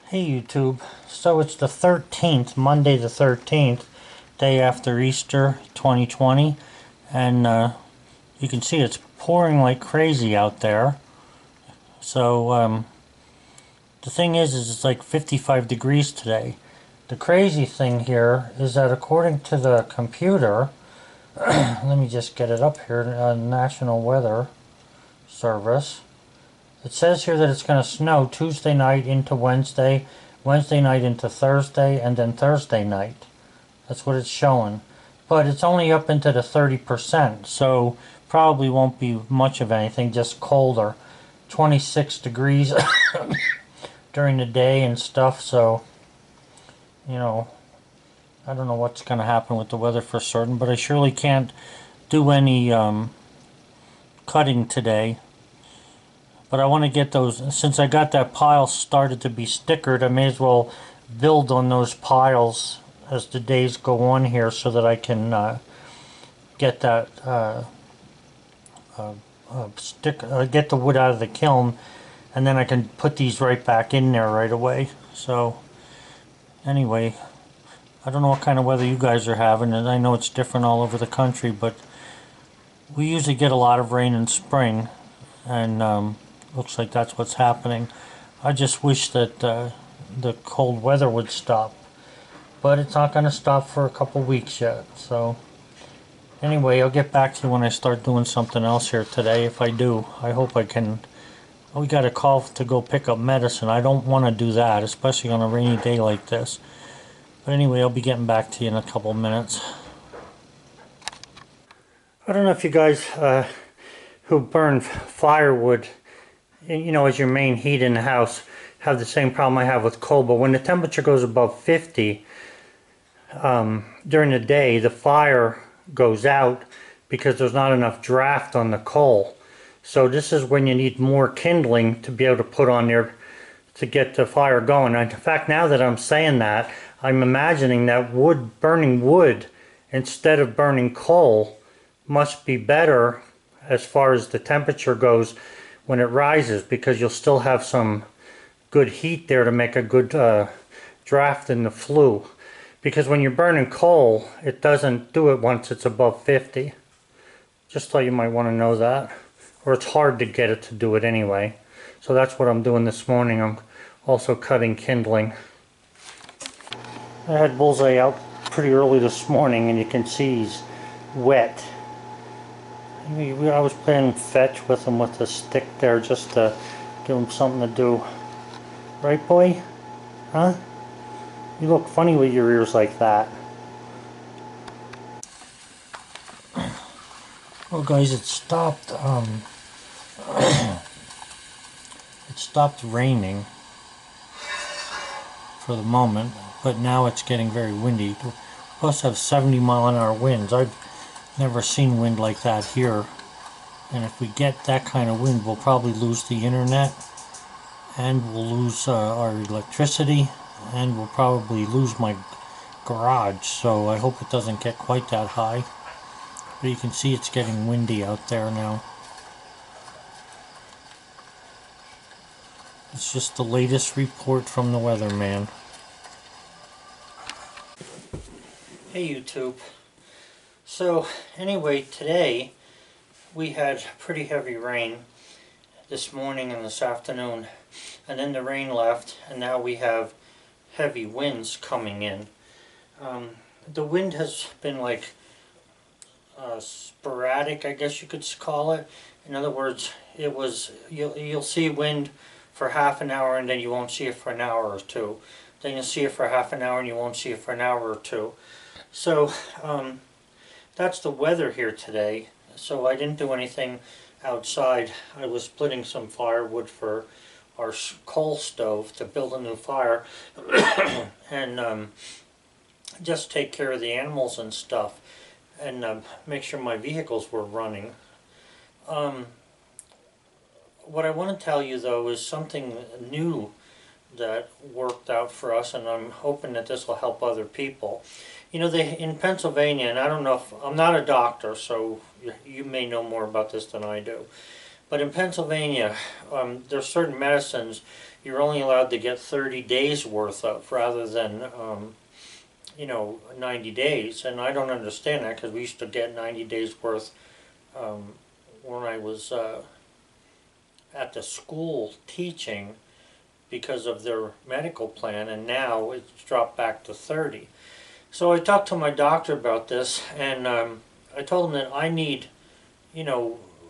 Hey YouTube, so it's the 13th, Monday the 13th, day after Easter 2020, and you can see it's pouring like crazy out there. So the thing is it's like 55 degrees today. The crazy thing here is that according to the computer, let me just get it up here, National Weather Service, it says here that it's going to snow Tuesday night into Wednesday, Wednesday night into Thursday, and then Thursday night. That's what it's showing. But it's only up into the 30%, so probably won't be much of anything, just colder. 26 degrees during the day and stuff, so, you know, I don't know what's going to happen with the weather for certain, but I surely can't do any cutting today. But I want to get those, since I got that pile started to be stickered, I may as well build on those piles as the days go on here so that I can get that get the wood out of the kiln, and then I can put these right back in there right away. So anyway, I don't know what kind of weather you guys are having, and I know it's different all over the country, but we usually get a lot of rain in spring, and looks like that's what's happening. I just wish that the cold weather would stop, but it's not going to stop for a couple weeks yet. So anyway, I'll get back to you when I start doing something else here today. If I do, I hope I can. Oh, we got a call to go pick up medicine. I don't want to do that, especially on a rainy day like this. But anyway, I'll be getting back to you in a couple minutes. I don't know if you guys who burn firewood, you know, as your main heat in the house, have the same problem I have with coal. But when the temperature goes above 50 during the day, the fire goes out because there's not enough draft on the coal. So this is when you need more kindling to be able to put on there to get the fire going. And in fact, now that I'm saying that, I'm imagining that burning wood instead of burning coal must be better as far as the temperature goes when it rises, because you'll still have some good heat there to make a good draft in the flue. Because when you're burning coal, it doesn't do it once it's above 50. Just thought you might want to know that. Or it's hard to get it to do it anyway. So that's what I'm doing this morning. I'm also cutting kindling. I had Bullseye out pretty early this morning, and you can see he's wet. I was playing fetch with him with a stick there just to give him something to do. Right, boy? Huh? You look funny with your ears like that. Well, guys, it stopped raining for the moment, but now it's getting very windy. Plus have 70-mile-an-hour winds. I've never seen wind like that here, and if we get that kind of wind, we'll probably lose the internet, and we'll lose our electricity, and we'll probably lose my garage. So I hope it doesn't get quite that high, but you can see it's getting windy out there now. It's just the latest report from the weatherman. Hey YouTube. So anyway, today we had pretty heavy rain this morning and this afternoon, and then the rain left, and now we have heavy winds coming in. The wind has been like sporadic, I guess you could call it. In other words, it was you'll see wind for half an hour, and then you won't see it for an hour or two. Then you'll see it for half an hour, and you won't see it for an hour or two. So that's the weather here today. So I didn't do anything outside. I was splitting some firewood for our coal stove to build a new fire and just take care of the animals and stuff, and make sure my vehicles were running. What I want to tell you though is something new that worked out for us, and I'm hoping that this will help other people. You know, in Pennsylvania, and I don't know if, I'm not a doctor, so you may know more about this than I do, But in Pennsylvania, there's certain medicines you're only allowed to get 30 days worth of rather than 90 days. And I don't understand that because we used to get 90 days worth when I was at the school teaching because of their medical plan, and now it's dropped back to 30. So I talked to my doctor about this, and I told him that I need,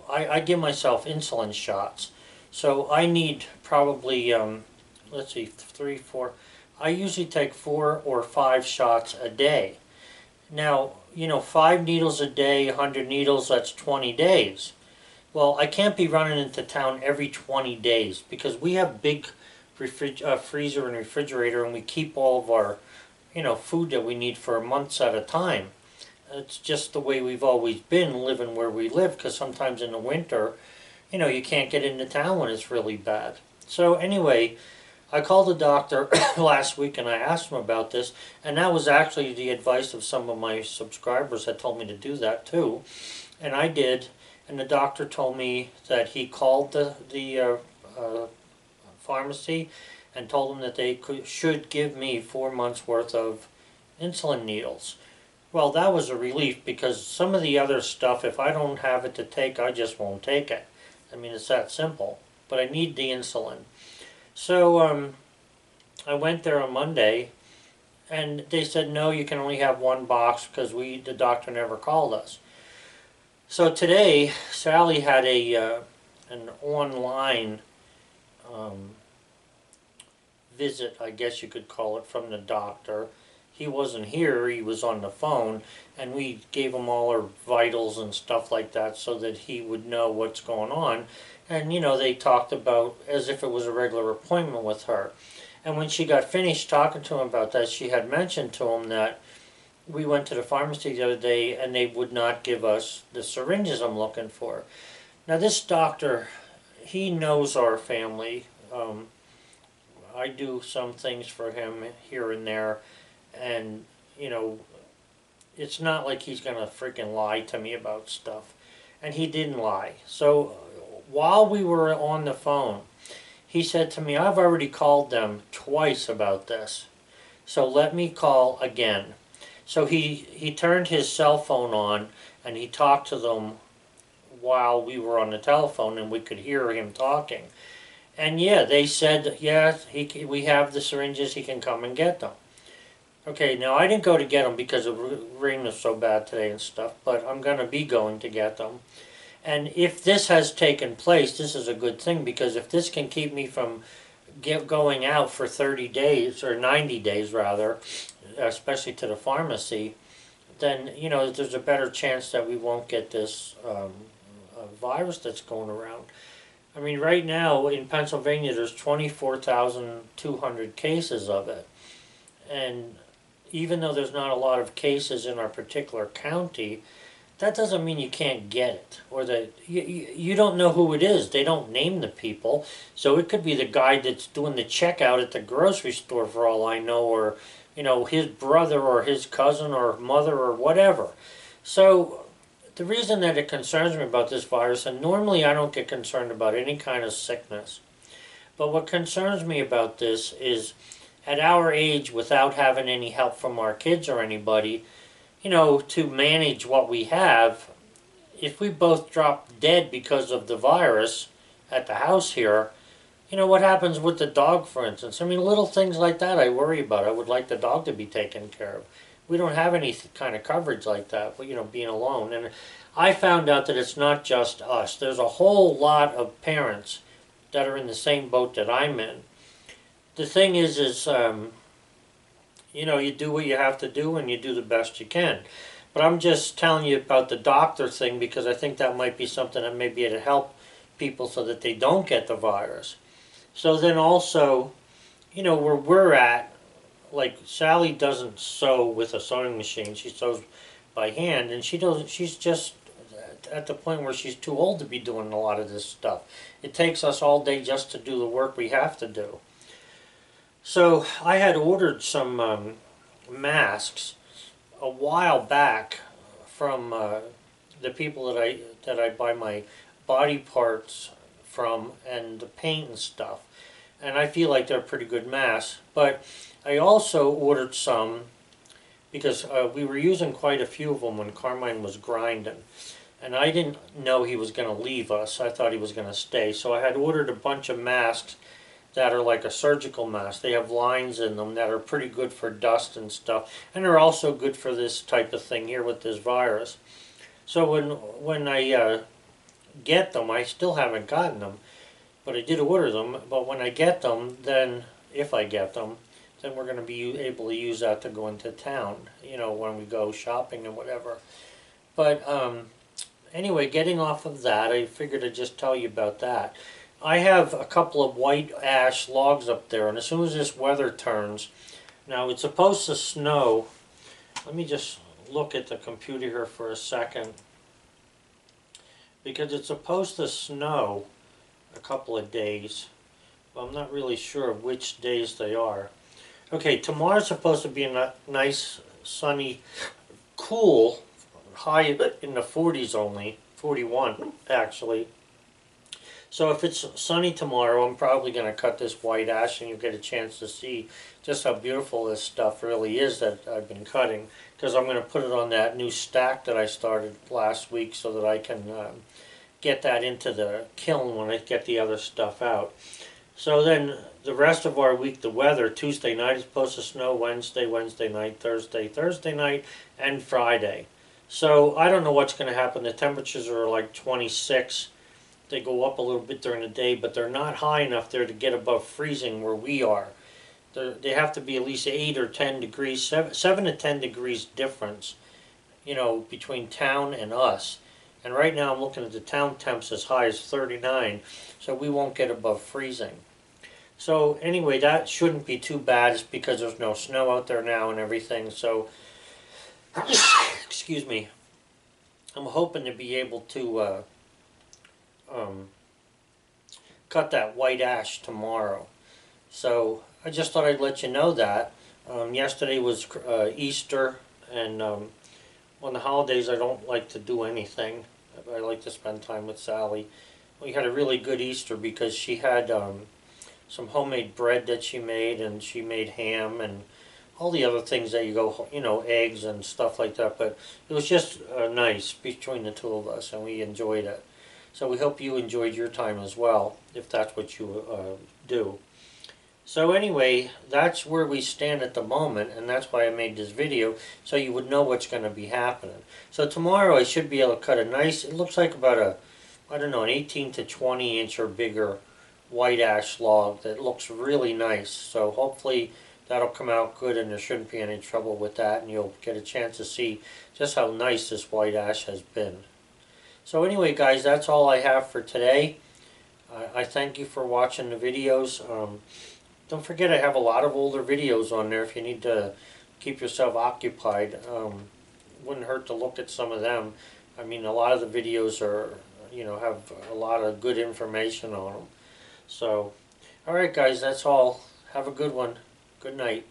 I give myself insulin shots. So I need probably, let's see, 3, 4, I usually take 4 or 5 shots a day. Now, 5 needles a day, 100 needles, that's 20 days. Well, I can't be running into town every 20 days because we have big freezer and refrigerator, and we keep all of our, food that we need for months at a time. It's just the way we've always been living where we live, because sometimes in the winter, you can't get into town when it's really bad. So anyway, I called the doctor last week and I asked him about this, and that was actually the advice of some of my subscribers that told me to do that too. And I did, and the doctor told me that he called the pharmacy and told them that they should give me 4 months worth of insulin needles. Well, that was a relief, because some of the other stuff, if I don't have it to take, I just won't take it. I mean, it's that simple. But I need the insulin. So I went there on Monday, and they said, no, you can only have 1 box because the doctor never called us. So today, Sally had an online visit, I guess you could call it, from the doctor. He wasn't here, he was on the phone, and we gave him all our vitals and stuff like that so that he would know what's going on. And they talked about as if it was a regular appointment with her. And when she got finished talking to him about that, she had mentioned to him that we went to the pharmacy the other day and they would not give us the syringes I'm looking for. Now this doctor, he knows our family. I do some things for him here and there, and it's not like he's gonna freaking lie to me about stuff, and he didn't lie. So while we were on the phone, he said to me, I've already called them twice about this, so let me call again. So he turned his cell phone on and he talked to them while we were on the telephone, and we could hear him talking. And yeah, they said, yeah, we have the syringes, he can come and get them. Okay, now I didn't go to get them because the rain was so bad today and stuff, but I'm going to be going to get them. And if this has taken place, this is a good thing, because if this can keep me from going out for 30 days, or 90 days rather, especially to the pharmacy, then, there's a better chance that we won't get this virus that's going around. I mean, right now in Pennsylvania, there's 24,200 cases of it. And even though there's not a lot of cases in our particular county, that doesn't mean you can't get it, or that you don't know who it is. They don't name the people. So it could be the guy that's doing the checkout at the grocery store for all I know, or his brother or his cousin or mother or whatever. So the reason that it concerns me about this virus, and normally I don't get concerned about any kind of sickness, but what concerns me about this is at our age, without having any help from our kids or anybody, to manage what we have, if we both drop dead because of the virus at the house here, what happens with the dog, for instance? I mean, little things like that I worry about. I would like the dog to be taken care of. We don't have any kind of coverage like that, but, being alone. And I found out that it's not just us. There's a whole lot of parents that are in the same boat that I'm in. The thing is you do what you have to do and you do the best you can. But I'm just telling you about the doctor thing because I think that might be something that may be able to help people so that they don't get the virus. So then also, where we're at, like Sally doesn't sew with a sewing machine. She sews by hand, and she's just at the point where she's too old to be doing a lot of this stuff. It takes us all day just to do the work we have to do. So I had ordered some masks a while back from the people that I buy my body parts from and the paint and stuff. And I feel like they're pretty good masks. But I also ordered some because we were using quite a few of them when Carmine was grinding. And I didn't know he was going to leave us. I thought he was going to stay. So I had ordered a bunch of masks that are like a surgical mask. They have lines in them that are pretty good for dust and stuff. And they're also good for this type of thing here with this virus. So when I get them, I still haven't gotten them. But I did order them. But when I get them, then if I get them, then we're going to be able to use that to go into town, you know, when we go shopping and whatever. But anyway, getting off of that, I figured I'd just tell you about that. I have a couple of white ash logs up there, and as soon as this weather turns, now it's supposed to snow. Let me just look at the computer here for a second, because it's supposed to snow a couple of days. Well, I'm not really sure of which days they are. Okay, tomorrow's supposed to be a nice, sunny, cool, high in the 40s only, 41 actually. So if it's sunny tomorrow, I'm probably going to cut this white ash and you'll get a chance to see just how beautiful this stuff really is that I've been cutting, because I'm going to put it on that new stack that I started last week so that I can get that into the kiln when I get the other stuff out. So then the rest of our week, the weather, Tuesday night is supposed to snow, Wednesday night, Thursday night, and Friday. So I don't know what's going to happen. The temperatures are like 26. They go up a little bit during the day, but they're not high enough there to get above freezing where we are. They have to be at least 8 or 10 degrees, 7 to 10 degrees difference, you know, between town and us. And right now I'm looking at the town temps as high as 39, so we won't get above freezing. So anyway, that shouldn't be too bad. It's because there's no snow out there now and everything. So, excuse me, I'm hoping to be able to cut that white ash tomorrow. So I just thought I'd let you know that. Yesterday was Easter, and on the holidays I don't like to do anything. I like to spend time with Sally. We had a really good Easter because she had some homemade bread that she made, and she made ham and all the other things that you go, you know, eggs and stuff like that. But it was just nice between the two of us, and we enjoyed it. So we hope you enjoyed your time as well, if that's what you do. So anyway, that's where we stand at the moment, and that's why I made this video, so you would know what's going to be happening. So tomorrow I should be able to cut a nice, it looks like about a, I don't know, an 18 to 20 inch or bigger white ash log that looks really nice. So hopefully that'll come out good and there shouldn't be any trouble with that, and you'll get a chance to see just how nice this white ash has been. So anyway guys, that's all I have for today. I thank you for watching the videos. Don't forget I have a lot of older videos on there if you need to keep yourself occupied. Wouldn't hurt to look at some of them. I mean, a lot of the videos are, you know, have a lot of good information on them. So, alright guys, that's all. Have a good one. Good night.